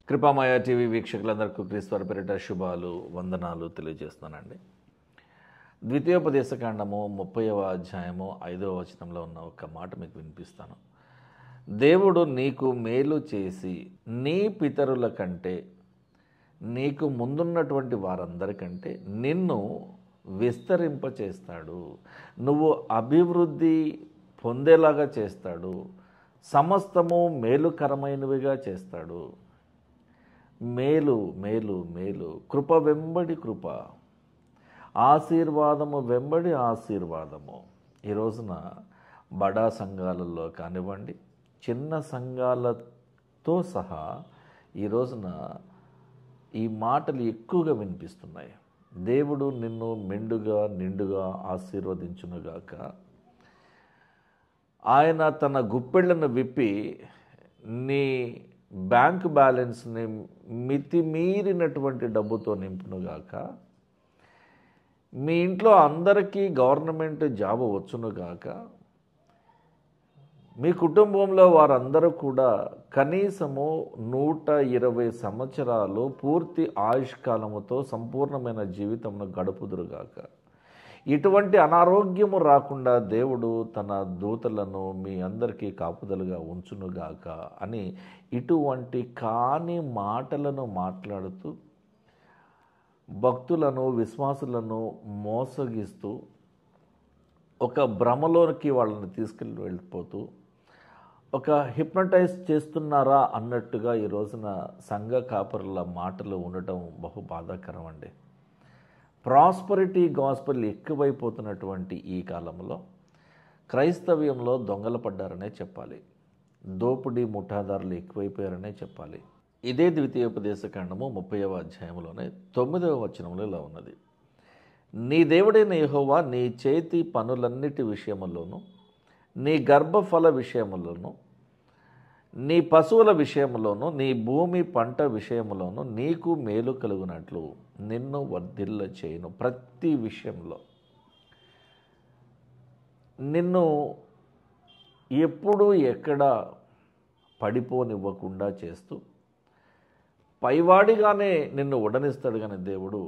కృపామయ TV వీక్షకులందరికీ క్రీస్తు పేరిట శుభాలు వందనాలు తెలియజేస్తున్నానండి. ద్వితీయోపదేశకాండము 30వ అధ్యాయము 5వ వచనంలో ఉన్న ఒక మాట మీకు వినిపిస్తాను. దేవుడు నీకు మేలు చేసి నీ పితరుల కంటే నీకు ముందున్నటువంటి వారందరికంటే నిన్ను విస్తరింపచేస్తాడు, నువ్వు అభివృద్ధి పొందేలాగా చేస్తాడు, సమస్తము మేలుకరమైనవిగా చేస్తాడు. మేలు మేలు మేలు, కృప వెంబడి కృప, ఆశీర్వాదము వెంబడి ఆశీర్వాదము. ఈ రోజున బడా సంఘాలలో కానివ్వండి, చిన్న సంఘాలతో సహా ఈ రోజున ఈ మాటలు ఎక్కువగా వినిపిస్తున్నాయి. దేవుడు నిన్ను మెండుగా నిండుగా ఆశీర్వదించునుగాక. ఆయన తన గుప్పెళ్లను విప్పి నీ బ్యాంక్ బ్యాలెన్స్ని మితిమీరినటువంటి డబ్బుతో నింపునుగాక. మీ ఇంట్లో అందరికీ గవర్నమెంట్ జాబ్ వచ్చునుగాక. మీ కుటుంబంలో వారందరూ కూడా కనీసము 120 సంవత్సరాలు పూర్తి ఆయుష్కాలముతో సంపూర్ణమైన జీవితమును గడుపుదురుగాక. ఇటువంటి అనారోగ్యము రాకుండా దేవుడు తన దూతలను మీ అందరికీ కాపుదలుగా ఉంచునుగాక అని ఇటువంటి కాని మాటలను మాట్లాడుతూ భక్తులను విశ్వాసులను మోసగిస్తూ ఒక భ్రమలోకి వాళ్ళని తీసుకెళ్ళి వెళ్ళిపోతూ ఒక హిప్నటైజ్ చేస్తున్నారా అన్నట్టుగా ఈ రోజున సంఘ కాపరుల మాటలు ఉండటం బహు బాధాకరం అండి. ప్రాస్పరిటీ గాస్పెల్ ఎక్కువైపోతున్నటువంటి ఈ కాలంలో క్రైస్తవ్యంలో దొంగలు పడ్డారనే చెప్పాలి, దోపిడీ ముఠాదారులు ఎక్కువైపోయారనే చెప్పాలి. ఇదే ద్వితీయోపదేశకాండము 30వ అధ్యాయంలోనే 9వ వచనంలో ఇలా ఉన్నది. నీ దేవుడైన యెహోవా నీ చేతి పనులన్నిటి విషయములోను, నీ గర్భఫల విషయములోను, నీ పశువుల విషయంలోను, నీ భూమి పంట విషయంలోను నీకు మేలు కలుగునట్లు నిన్ను వర్ధిల్ల చేయును. ప్రతి విషయంలో నిన్ను ఎప్పుడూ ఎక్కడ పడిపోనివ్వకుండా చేస్తూ పైవాడిగానే నిన్ను ఉడనిస్తాడు కానీ దేవుడు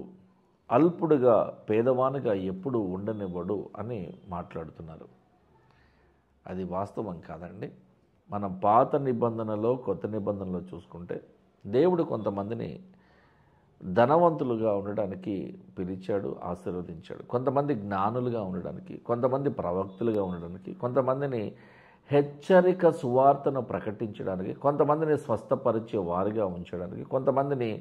అల్పుడుగా పేదవానిగా ఎప్పుడు ఉండనివ్వడు అని మాట్లాడుతున్నారు. అది వాస్తవం కాదండి. మనం పాత నిబంధనలో కొత్త నిబంధనలో చూసుకుంటే దేవుడు కొంతమందిని ధనవంతులుగా ఉండడానికి పిలిచాడు, ఆశీర్వదించాడు. కొంతమంది జ్ఞానులుగా ఉండడానికి, కొంతమంది ప్రవక్తులుగా ఉండడానికి, కొంతమందిని హెచ్చరిక సువార్తను ప్రకటించడానికి, కొంతమందిని స్వస్థపరిచే వారిగా ఉంచడానికి, కొంతమందిని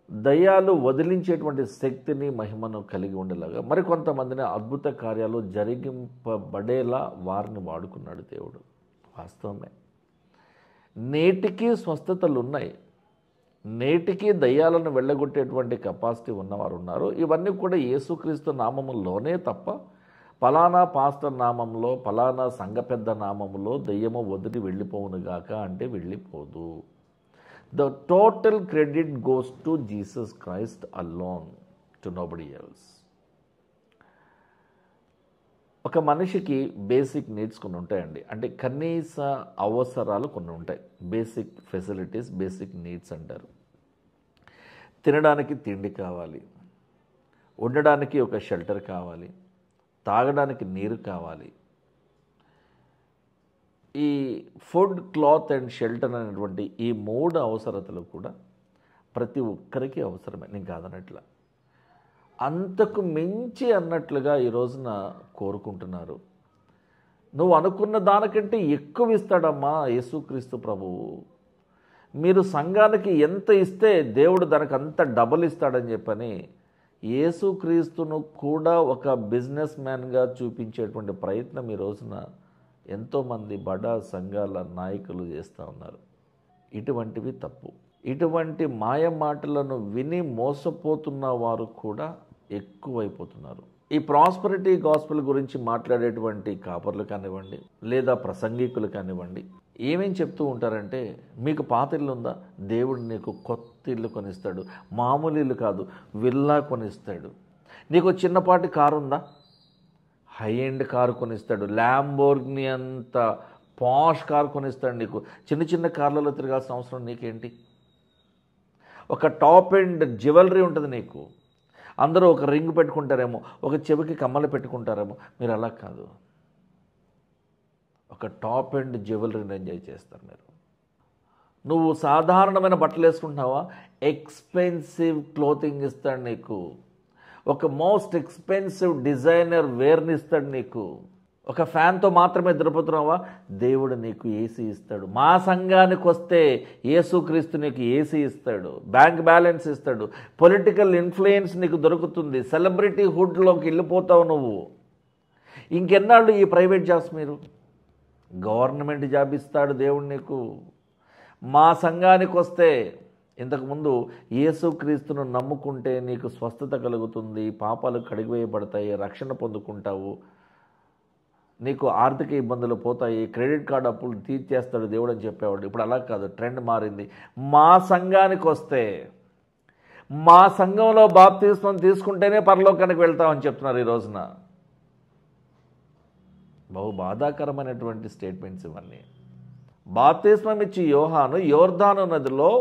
దయ్యాలు వదిలించేటువంటి శక్తిని మహిమను కలిగి ఉండేలాగా, మరి కొంతమందిని అద్భుత కార్యాలు జరిగింపబడేలా వారిని వాడుకున్నాడు దేవుడు. వాస్తవమే. నేటికి స్వస్థతలు ఉన్నాయి, నేటికి దయ్యాలను వెళ్ళగొట్టేటువంటి కెపాసిటీ ఉన్నవారు ఉన్నారు. ఇవన్నీ కూడా యేసుక్రీస్తు నామములోనే తప్ప ఫలానా పాస్టర్ నామంలో, ఫలానా సంఘ పెద్ద నామంలో దయ్యము వదిలి వెళ్ళిపోవునుగాక అంటే వెళ్ళిపోదు. The total credit goes to Jesus Christ alone, to nobody else. ఒక మనిషికి బేసిక్ నీడ్స్ కొన్ని ఉంటాయండి. అంటే కనీస అవసరాలు కొన్ని ఉంటాయి. బేసిక్ ఫెసిలిటీస్, బేసిక్ నీడ్స్ అంటారు. తినడానికి తిండి కావాలి, ఉండడానికి ఒక షెల్టర్ కావాలి, తాగడానికి నీరు కావాలి. ఈ ఫుడ్, క్లాత్ అండ్ షెల్టర్ అనేటువంటి ఈ 3 అవసరతలు కూడా ప్రతి ఒక్కరికి అవసరమే, నేను కాదనట్ల. అంతకు మించి అన్నట్లుగా ఈ రోజున కోరుకుంటున్నారు. నువ్వు అనుకున్న దానికంటే ఎక్కువ ఇస్తాడమ్మా యేసుక్రీస్తు ప్రభువు. మీరు సంఘానికి ఎంత ఇస్తే దేవుడు దానికి అంత డబల్ ఇస్తాడని చెప్పని యేసుక్రీస్తును కూడా ఒక బిజినెస్ మ్యాన్గా చూపించేటువంటి ప్రయత్నం ఈ రోజున ఎంతోమంది బడా సంఘాల నాయకులు చేస్తూ ఉన్నారు. ఇటువంటివి తప్పు. ఇటువంటి మాయ మాటలను విని మోసపోతున్న వారు కూడా ఎక్కువైపోతున్నారు. ఈ ప్రాస్పరిటీ గాస్పెల్ గురించి మాట్లాడేటువంటి కాపర్లు కానివ్వండి, లేదా ప్రసంగికులు కానివ్వండి, ఏమేం చెప్తూ ఉంటారంటే, మీకు పాత ఇల్లు ఉందా, దేవుడు నీకు కొత్త ఇల్లు కొనిస్తాడు. మామూలు ఇల్లు కాదు, విల్లా కొనిస్తాడు. నీకు చిన్నపాటి కారు ఉందా, హై ఎండ్ కారు కొనిస్తాడు. ల్యాంబోర్గిని అంత పాష్ కార్ కొనిస్తాడు నీకు. చిన్న చిన్న కార్లలో తిరగాల్సిన అవసరం నీకేంటి? ఒక టాప్ అండ్ జ్యువెలరీ ఉంటుంది నీకు. అందరూ ఒక రింగ్ పెట్టుకుంటారేమో, ఒక చెవికి కమ్మలు పెట్టుకుంటారేమో, మీరు అలా కాదు. ఒక టాప్ అండ్ జ్యువెలరీని ఎంజాయ్ చేస్తారు మీరు. నువ్వు సాధారణమైన బట్టలు వేసుకుంటున్నావా, ఎక్స్పెన్సివ్ క్లోతింగ్ ఇస్తాడు నీకు. ఒక మోస్ట్ ఎక్స్పెన్సివ్ డిజైనర్ వేర్ని ఇస్తాడు నీకు. ఒక ఫ్యాన్తో మాత్రమే నిద్రపోతున్నావా, దేవుడు నీకు ఏసీ ఇస్తాడు. మా సంఘానికి వస్తే యేసుక్రీస్తు నీకు ఏసీ ఇస్తాడు, బ్యాంక్ బ్యాలెన్స్ ఇస్తాడు, పొలిటికల్ ఇన్ఫ్లుయెన్స్ నీకు దొరుకుతుంది, సెలబ్రిటీ హుడ్లోకి వెళ్ళిపోతావు నువ్వు. ఇంకెన్నాళ్ళు ఈ ప్రైవేట్ జాబ్స్? మీరు గవర్నమెంట్ జాబ్ ఇస్తాడు దేవుడు నీకు. మా సంఘానికి వస్తే ఇంతకుముందు యేసుక్రీస్తును నమ్ముకుంటే నీకు స్వస్థత కలుగుతుంది, పాపాలు కడిగివేయబడతాయి, రక్షణ పొందుకుంటావు, నీకు ఆర్థిక ఇబ్బందులు పోతాయి, క్రెడిట్ కార్డు అప్పులు తీర్చేస్తాడు దేవుడు అని చెప్పేవాడు. ఇప్పుడు అలా కాదు, ట్రెండ్ మారింది. మా సంఘానికి వస్తే, మా సంఘంలో బాప్తిస్మం తీసుకుంటేనే పరలోకానికి వెళ్తామని చెప్తున్నారు ఈ రోజున. బహు బాధాకరమైనటువంటి స్టేట్మెంట్స్ ఇవన్నీ. బాప్తిస్మం ఇచ్చి యోహాను యోర్దాను నదిలో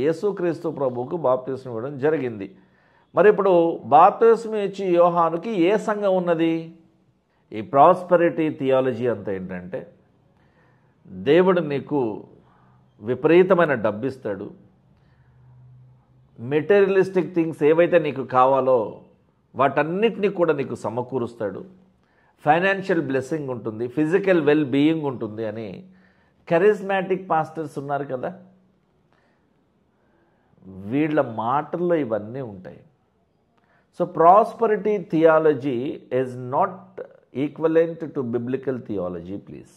యేసుక్రీస్తు ప్రభువుకు బాప్తిస్మం ఇవ్వడం జరిగింది. మరి ఇప్పుడు బాప్తిస్మం ఇచ్చి యోహానుకి ఏ సంఘం ఉన్నది? ఈ ప్రాస్పెరిటీ థియాలజీ అంతా ఏంటంటే, దేవుడు నీకు విపరీతమైన డబ్బు ఇస్తాడు, మెటీరియలిస్టిక్ థింగ్స్ ఏవైతే నీకు కావాలో వాటన్నిటినీ కూడా నీకు సమకూరుస్తాడు, ఫైనాన్షియల్ బ్లెస్సింగ్ ఉంటుంది, ఫిజికల్ వెల్ బీయింగ్ ఉంటుంది అని కరిస్మాటిక్ పాస్టర్స్ ఉన్నారు కదా, వీళ్ళ మాటల్లో ఇవన్నీ ఉంటాయి. So prosperity theology is not equivalent to biblical theology please.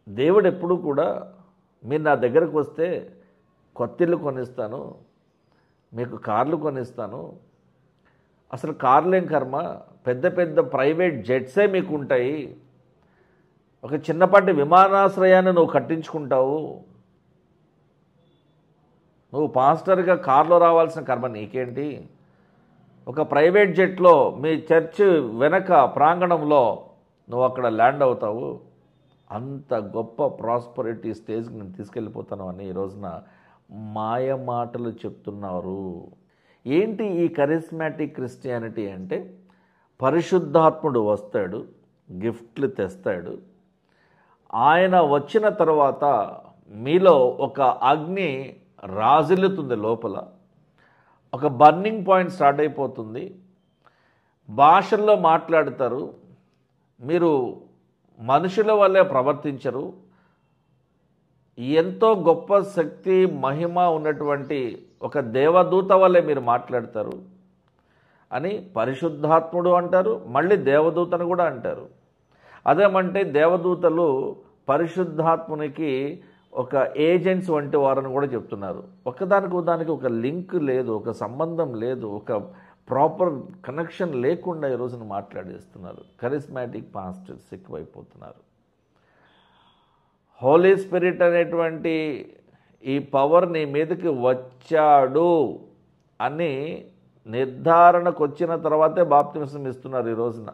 దేవుడు ఎప్పుడు కూడా మీరు నా దగ్గరకు వస్తే కొత్తిళ్ళు కొనిస్తాను, మీకు కార్లు కొనిస్తాను, అసలు కార్లేం కర్మ, పెద్ద పెద్ద ప్రైవేట్ జెట్సే మీకు ఉంటాయి, ఒక చిన్నపాటి విమానాశ్రయాన్ని నువ్వు కట్టించుకుంటావు, నువ్వు పాస్టర్గా కార్లో రావాల్సిన కర్మ నీకేంటి, ఒక ప్రైవేట్ జెట్లో మీ చర్చ్ వెనక ప్రాంగణంలో నువ్వు అక్కడ ల్యాండ్ అవుతావు, అంత గొప్ప ప్రాస్పరిటీ స్టేజ్కి నేను తీసుకెళ్ళిపోతాను అని ఈ రోజున మాయ మాటలు చెప్తున్నారు. ఏంటి ఈ కరిస్మాటిక్ క్రిస్టియానిటీ అంటే, పరిశుద్ధాత్ముడు వస్తాడు, గిఫ్ట్లు తెస్తాడు, ఆయన వచ్చిన తర్వాత మీలో ఒక అగ్ని రాజిల్లుతుంది, లోపల ఒక బర్నింగ్ పాయింట్ స్టార్ట్ అయిపోతుంది, భాషల్లో మాట్లాడతారు, మీరు మనుషుల వల్లే ప్రవర్తించరు, ఎంతో గొప్ప శక్తి మహిమ ఉన్నటువంటి ఒక దేవదూత వల్లే మీరు మాట్లాడతారు అని పరిశుద్ధాత్ముడు అంటారు, మళ్ళీ దేవదూతను కూడా అంటారు. అదేమంటే దేవదూతలు పరిశుద్ధాత్మునికి ఒక ఏజెంట్స్ వంటి వారని కూడా చెప్తున్నారు. ఒకదానికి ఒక లింక్ లేదు, ఒక సంబంధం లేదు, ఒక ప్రాపర్ కనెక్షన్ లేకుండా ఈ రోజున మాట్లాడేస్తున్నారు. కరిస్మాటిక్ పాస్టర్స్ ఎక్కువైపోతున్నారు. హోలీ స్పిరిట్ అనేటువంటి ఈ పవర్ నీ మీదకి వచ్చాడు అని నిర్ధారణకు వచ్చిన తర్వాతే బాప్తిస్మం ఇస్తున్నారు ఈ రోజున.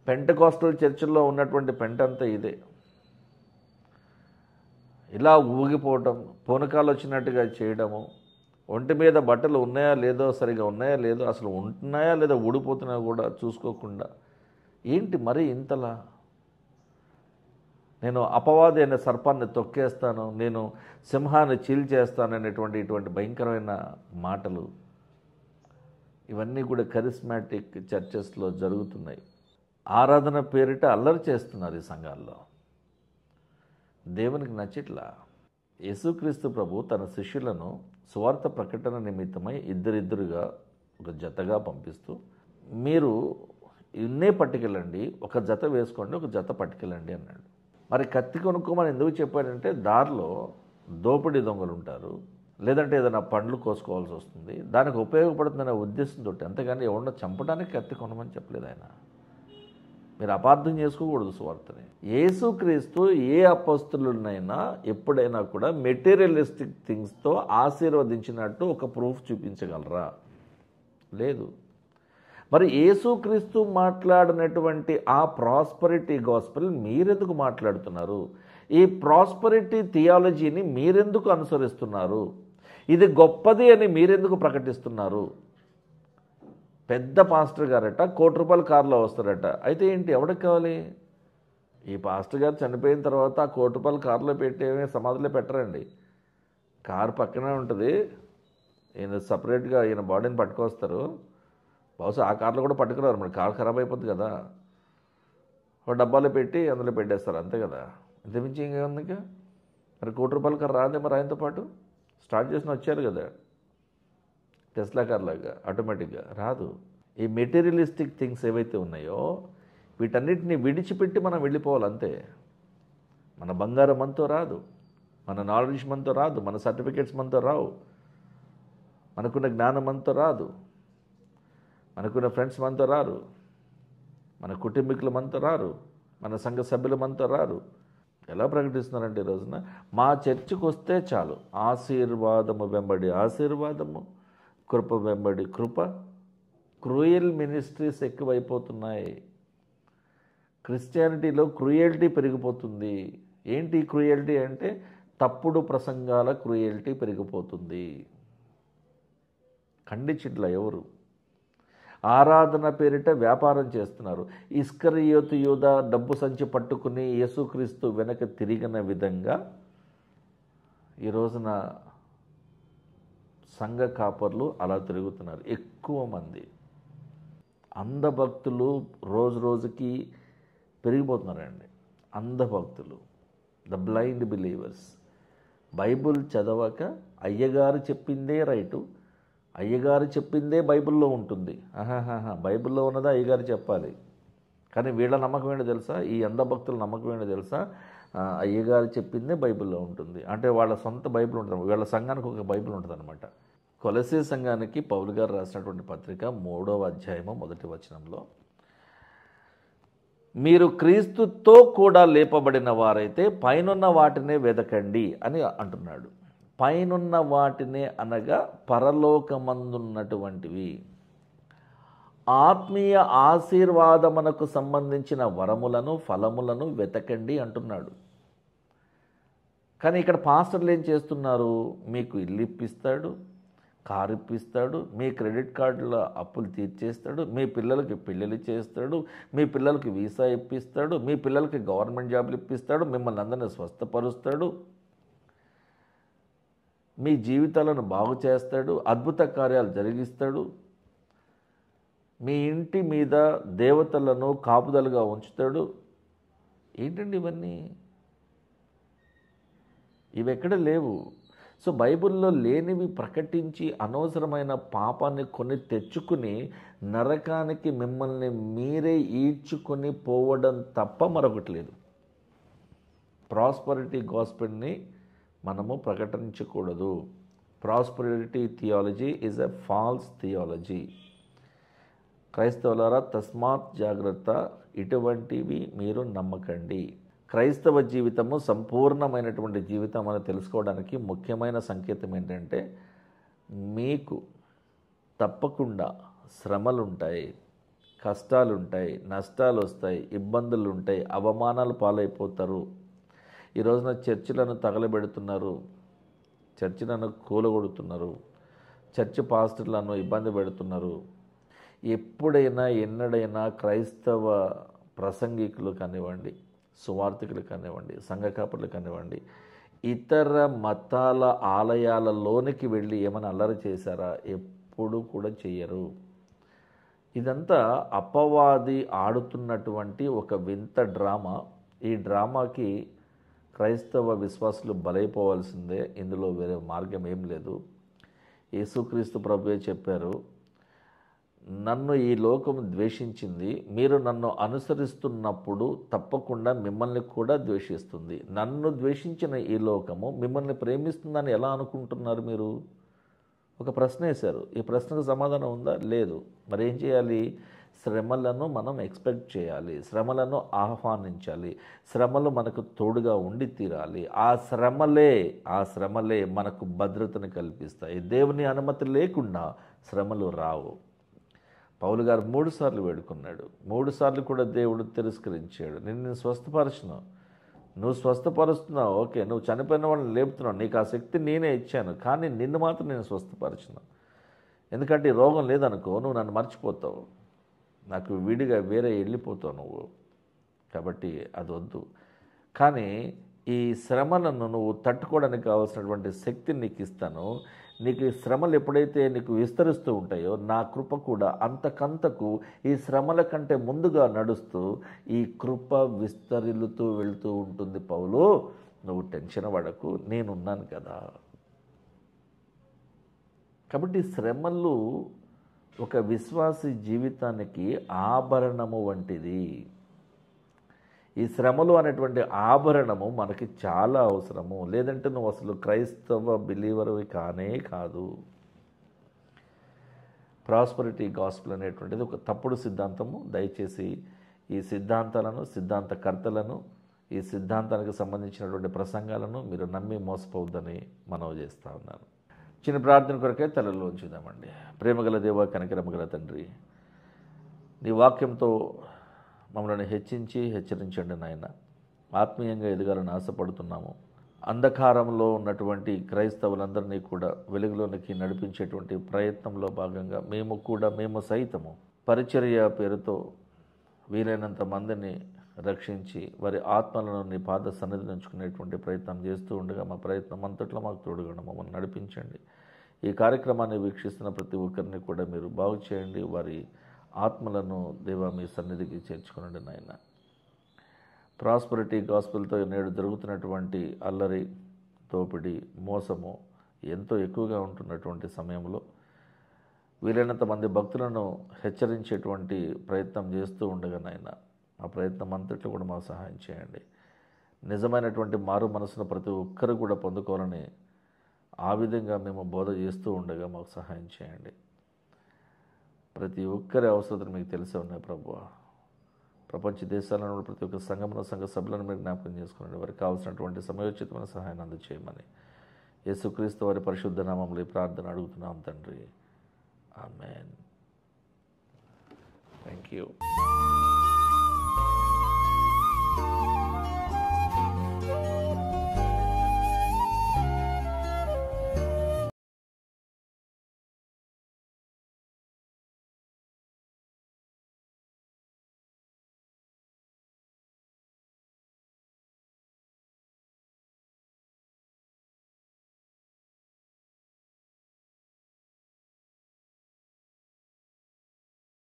పెంటకోస్టల్ చర్చిల్లో ఉన్నటువంటి పెంటంతా ఇదే, ఇలా ఊగిపోవటం, పూనకాలు వచ్చినట్టుగా చేయడము, ఒంటి మీద బట్టలు ఉన్నాయా లేదో, సరిగా ఉన్నాయా లేదో, అసలు ఉంటున్నాయా లేదా ఊడిపోతున్నాయా కూడా చూసుకోకుండా, ఏంటి మరి ఇంతలా, నేను అపవాది అనే సర్పాన్ని తొక్కేస్తాను, నేను సింహాన్ని చీల్చేస్తాను అనేటువంటి ఇటువంటి భయంకరమైన మాటలు, ఇవన్నీ కూడా కరిస్మాటిక్ చర్చెస్లో జరుగుతున్నాయి. ఆరాధన పేరిట అల్లరి చేస్తున్నారు ఈ సంఘాల్లో. దేవునికి నచ్చిట్లా. యేసుక్రీస్తు ప్రభు తన శిష్యులను సువార్త ప్రకటన నిమిత్తమై ఇద్దరిద్దరుగా ఒక జతగా పంపిస్తూ, మీరు ఇన్నే పట్టుకెళ్ళండి, ఒక జత వేసుకోండి, ఒక జత పట్టుకెళ్ళండి అన్నాడు. మరి కత్తి కొనుక్కోమని ఎందుకు చెప్పాడంటే, దారిలో దోపిడీ దొంగలు ఉంటారు, లేదంటే ఏదైనా పండ్లు కోసుకోవాల్సి వస్తుంది, దానికి ఉపయోగపడుతుందనే ఉద్దేశంతో, అంతేగాని ఎవరినో చంపడానికి కత్తి కొనమని చెప్పలేదు ఆయన. మీరు అపార్థం చేసుకోకూడదు సువార్తని. యేసుక్రీస్తు ఏ అపొస్తలునైనా ఎప్పుడైనా కూడా మెటీరియలిస్టిక్ థింగ్స్తో ఆశీర్వదించినట్టు ఒక ప్రూఫ్ చూపించగలరా? లేదు. మరి యేసుక్రీస్తు మాట్లాడినటువంటి ఆ ప్రాస్పరిటీ గాస్పెల్ మీరెందుకు మాట్లాడుతున్నారు? ఈ ప్రాస్పరిటీ థియాలజీని మీరెందుకు అనుసరిస్తున్నారు? ఇది గొప్పది అని మీరెందుకు ప్రకటిస్తున్నారు? పెద్ద పాస్టర్ గారట ₹1,00,00,000 కారులో వస్తారట. అయితే ఏంటి, ఎవరికి కావాలి? ఈ పాస్టర్ గారు చనిపోయిన తర్వాత ఆ ₹1,00,00,000 కారులో పెట్టి సమాధిలో పెట్టరండి. కారు పక్కనే ఉంటుంది, ఈయన సపరేట్గా ఈయన బాడీని పట్టుకొస్తారు. బహుశా ఆ కార్లో కూడా పట్టుకురారు, మరి కారు ఖరాబ్ అయిపోతుంది కదా, ఒక డబ్బాలో పెట్టి అందులో పెట్టేస్తారు, అంతే కదా. ఇంతమించి ఇంకేముంది ఇంకా? మరి ₹1,00,00,000 కారు రాదే మరి ఆయనతో పాటు? స్టార్ట్ చేసిన వచ్చారు కదా, టెస్లా కార్ లాగా ఆటోమేటిక్గా రాదు. ఈ మెటీరియలిస్టిక్ థింగ్స్ ఏవైతే ఉన్నాయో వీటన్నిటిని విడిచిపెట్టి మనం వెళ్ళిపోవాలి అంతే. మన బంగారం మనతో రాదు, మన నాలెడ్జ్ మనతో రాదు, మన సర్టిఫికేట్స్ మనతో రావు, మనకున్న జ్ఞానం మనతో రాదు, మనకున్న ఫ్రెండ్స్ మనతో రారు, మన కుటుంబీకులు మనతో రారు, మన సంఘ సభ్యులు మనతో రారు. ఎలా ప్రకటిస్తున్నారంటే ఈ రోజున మా చర్చికి వస్తే చాలు, ఆశీర్వాదము వెంబడి ఆశీర్వాదము, కృప వెంబడి కృప. క్రూయల్ మినిస్ట్రీస్ ఎక్కువైపోతున్నాయి. క్రిస్టియానిటీలో క్రూయల్టీ పెరిగిపోతుంది. ఏంటి క్రూయల్టీ అంటే? తప్పుడు ప్రసంగాల క్రూయల్టీ పెరిగిపోతుంది. ఖండించట్లా ఎవరు? ఆరాధన పేరిట వ్యాపారం చేస్తున్నారు. ఇస్కరియోతు యూదా డబ్బు సంచి పట్టుకుని యేసుక్రీస్తు వెనక తిరిగిన విధంగా ఈ రోజున సంఘ కాపర్లు అలా తిరుగుతున్నారు. ఎక్కువ మంది అంధభక్తులు రోజు రోజుకి పెరిగిపోతున్నారండి. అంధభక్తులు, ద బ్లైండ్ బిలీవర్స్. బైబుల్ చదవక అయ్యగారు చెప్పిందే రైటు, అయ్యగారు చెప్పిందే బైబిల్లో ఉంటుంది. బైబిల్లో ఉన్నదా అయ్యగారు చెప్పాలి. కానీ వీళ్ళ నమ్మకం ఏంటో తెలుసా? ఈ అంధభక్తుల నమ్మకం ఏంటో తెలుసా? అయ్యగారు చెప్పిందే బైబిల్లో ఉంటుంది. అంటే వాళ్ళ సొంత బైబిల్ ఉంటుంది, వీళ్ళ సంఘానికి ఒక బైబిల్ ఉంటుంది అనమాట. కొలసీ సంఘానికి పౌలు గారు రాసినటువంటి పత్రిక 3వ అధ్యాయము 1వ వచనంలో, మీరు క్రీస్తుతో కూడా లేపబడిన వారైతే పైనున్న వాటినే వెదకండి అని అంటున్నాడు. పైనున్న వాటినే అనగా పరలోకమందున్నటువంటివి, ఆత్మీయ ఆశీర్వాదమునకు సంబంధించిన వరములను ఫలములను వెతకండి అంటున్నాడు. కానీ ఇక్కడ పాస్టర్లు ఏం చేస్తున్నారు? మీకు ఇల్లు ఇప్పిస్తాడు, కారు ఇప్పిస్తాడు, మీ క్రెడిట్ కార్డుల అప్పులు తీర్చేస్తాడు, మీ పిల్లలకి పెళ్ళిళ్ళు చేస్తాడు, మీ పిల్లలకి వీసా ఇప్పిస్తాడు, మీ పిల్లలకి గవర్నమెంట్ జాబులు ఇప్పిస్తాడు, మిమ్మల్ని అందరినీ స్వస్థపరుస్తాడు, మీ జీవితాలను బాగు చేస్తాడు, అద్భుత కార్యాలు జరిగిస్తాడు, మీ ఇంటి మీద దేవతలను కాపుదలుగా ఉంచుతాడు. ఏంటండి ఇవన్నీ? ఇవి ఎక్కడ లేవు. సో బైబిల్లో లేనివి ప్రకటించి అనవసరమైన పాపాన్ని కొని తెచ్చుకుని నరకానికి మిమ్మల్ని మీరే ఈడ్చుకొని పోవడం తప్ప మరొకటి లేదు. ప్రాస్పరిటీ గాస్పెల్ని మనము ప్రకటించకూడదు. Prosperity theology is a false theology. క్రైస్తవులారా తస్మాత్ జాగ్రత్త, ఇటువంటివి మీరు నమ్మకండి. క్రైస్తవ జీవితము సంపూర్ణమైనటువంటి జీవితం అని తెలుసుకోవడానికి ముఖ్యమైన సంకేతం ఏంటంటే, మీకు తప్పకుండా శ్రమలుంటాయి, కష్టాలుంటాయి, నష్టాలు వస్తాయి, ఇబ్బందులు ఉంటాయి, అవమానాలు పాలైపోతారు. ఈ రోజున చర్చిలను తగలబెడుతున్నారు, చర్చిలను కూలగొడుతున్నారు, చర్చి పాస్టర్లను ఇబ్బంది పెడుతున్నారు. ఎప్పుడైనా ఎన్నడైనా క్రైస్తవ ప్రసంగికులు కానివ్వండి, సువార్థికులు కానివ్వండి, సంఘ కాపరులు కానివ్వండి, ఇతర మతాల ఆలయాలలోనికి వెళ్ళి ఏమైనా అల్లరి చేశారా? ఎప్పుడు కూడా చెయ్యరు. ఇదంతా అపవాది ఆడుతున్నటువంటి ఒక వింత డ్రామా. ఈ డ్రామాకి క్రైస్తవ విశ్వాసులు బలైపోవాల్సిందే, ఇందులో వేరే మార్గం ఏం లేదు. యేసుక్రీస్తు ప్రభువే చెప్పారు, నన్ను ఈ లోకం ద్వేషించింది, మీరు నన్ను అనుసరిస్తున్నప్పుడు తప్పకుండా మిమ్మల్ని కూడా ద్వేషిస్తుంది. నన్ను ద్వేషించిన ఈ లోకము మిమ్మల్ని ప్రేమిస్తుందని ఎలా అనుకుంటున్నారు మీరు? ఒక ప్రశ్న వేశారు. ఈ ప్రశ్నకు సమాధానం ఉందా? లేదు. మరి ఏం చేయాలి? శ్రమలను మనం ఎక్స్పెక్ట్ చేయాలి, శ్రమలను ఆహ్వానించాలి, శ్రమలు మనకు తోడుగా ఉండి తీరాలి. ఆ శ్రమలే మనకు భద్రతను కల్పిస్తాయి. దేవుని అనుమతి లేకుండా శ్రమలు రావు. పౌలు గారు 3 సార్లు వేడుకున్నాడు, 3 సార్లు కూడా దేవుడు తిరస్కరించాడు. నేను స్వస్థపరచను, నువ్వు స్వస్థపరుస్తున్నావు, ఓకే, నువ్వు చనిపోయిన వాళ్ళని లేపుతున్నావు, నీకు ఆ శక్తి నేనే ఇచ్చాను, కానీ నిన్ను మాత్రం నేను స్వస్థపరచును. ఎందుకంటే ఈ రోగం లేదనుకో నువ్వు నన్ను మర్చిపోతావు, నాకు విడిగా వేరే వెళ్ళిపోతావు నువ్వు. కాబట్టి అది వద్దు. కానీ ఈ శ్రమలను నువ్వు తట్టుకోవడానికి కావాల్సినటువంటి శక్తిని నీకు ఇస్తాను. నీకు ఈ శ్రమలు ఎప్పుడైతే నీకు విస్తరిస్తూ ఉంటాయో నా కృప కూడా అంతకంతకు ఈ శ్రమల కంటే ముందుగా నడుస్తూ ఈ కృప విస్తరిల్లుతూ వెళుతూ ఉంటుంది. పౌలు, నువ్వు టెన్షన్ పడకు, నేనున్నాను కదా. కాబట్టి శ్రమలు ఒక విశ్వాసి జీవితానికి ఆభరణము వంటిది. ఈ శ్రమలు అనేటువంటి ఆభరణము మనకి చాలా అవసరము, లేదంటే నువ్వు అసలు క్రైస్తవ బిలీవర్వి కానే కాదు. ప్రాస్పరిటీ గాస్పెల్ అనేటువంటిది ఒక తప్పుడు సిద్ధాంతము. దయచేసి ఈ సిద్ధాంతాలను, సిద్ధాంతకర్తలను, ఈ సిద్ధాంతానికి సంబంధించినటువంటి ప్రసంగాలను మీరు నమ్మి మోసపోవద్దని మనవి చేస్తూ ఉన్నాను. చిన్న ప్రార్థన కొరకే తలలో ఉంచుదామండి. ప్రేమగల దేవ, కనికరమగల తండ్రి, నీ వాక్యంతో మమ్మల్ని హెచ్చరించండి నాయన. ఆత్మీయంగా ఎదగాలని ఆశపడుతున్నాము. అంధకారంలో ఉన్నటువంటి క్రైస్తవులందరినీ కూడా వెలుగులోనికి నడిపించేటువంటి ప్రయత్నంలో భాగంగా మేము సైతము పరిచర్య పేరుతో వీలైనంత మందిని రక్షించి వారి ఆత్మలను నీ పాద సన్నిధి ఉంచుకునేటువంటి ప్రయత్నం చేస్తూ ఉండగా మా ప్రయత్నం అంతట్లో మాకు తోడుగా మమ్మల్ని నడిపించండి. ఈ కార్యక్రమాన్ని వీక్షిస్తున్న ప్రతి ఒక్కరిని కూడా మీరు బాగు చేయండి. వారి ఆత్మలను దేవా మీ సన్నిధికి చేర్చుకునండి నాయన. ప్రాస్పరిటీ గాస్పెల్తో నేడు జరుగుతున్నటువంటి అల్లరి, దోపిడీ, మోసము ఎంతో ఎక్కువగా ఉంటున్నటువంటి సమయంలో వీలైనంత మంది భక్తులను హెచ్చరించేటువంటి ప్రయత్నం చేస్తూ ఉండగా నాయన, ఆ ప్రయత్నం అంతట్లో కూడా మాకు సహాయం చేయండి. నిజమైనటువంటి మారు మనసును ప్రతి ఒక్కరు కూడా పొందుకోవాలని ఆ విధంగా మేము బోధ చేస్తూ ఉండగా మాకు సహాయం చేయండి. ప్రతి ఒక్కరి అవసరతలు మీకు తెలిసే ఉన్నాయి ప్రభువా. ప్రపంచ దేశాలలో ప్రతి ఒక్క సంఘ సభ్యులను మీరు జ్ఞాపకం చేసుకునండి. వారికి కావాల్సినటువంటి సమయోచితమైన సహాయాన్ని అందజేయమని యేసుక్రీస్తు వారి పరిశుద్ధ నామములో ఈ ప్రార్థన అడుగుతున్నాం తండ్రి. ఆమేన్. Thank you.